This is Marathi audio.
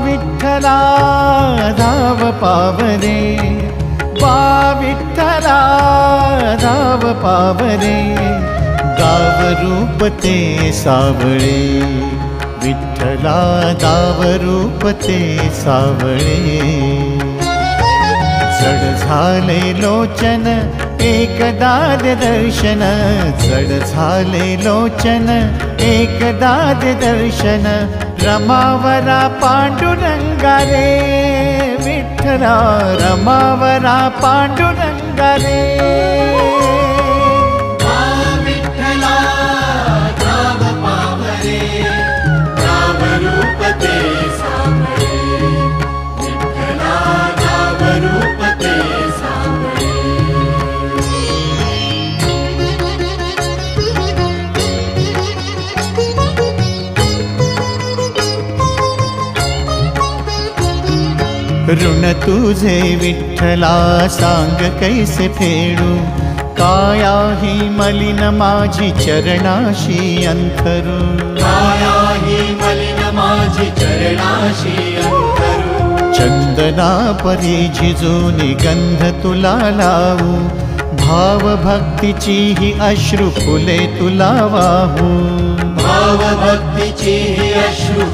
विठ्ठला धाव पावरे, बा विठ्ठला धाव पावरे, गाव रूप ते सावळे, विठ्ठला दाव रूप ते सावळे. जड झाले लोचन एकदा दर्शन, जड झाले लोचन एकदा दर्शन, रमावरा पांडुरंगा रे, विठ्ठला रमावरा पांडुरंगा रे. विठ्ठला धाव पावरे, गाव रूप ते सावळे, विठ्ठला दाव रूप ते सावळे. ऋण तुझे विठ्ठला सांग कैसे फेडू, काया ही मलिन माझी चरणाशी अंतरू, काया ही मलिन माझी चरणाशी अंतरू. चंदना परी झिजूनी गंध तुला लावू, भाव भक्तीची ही अश्रू फुले तुला वाहू, भाव भक्तीची ही अश्रू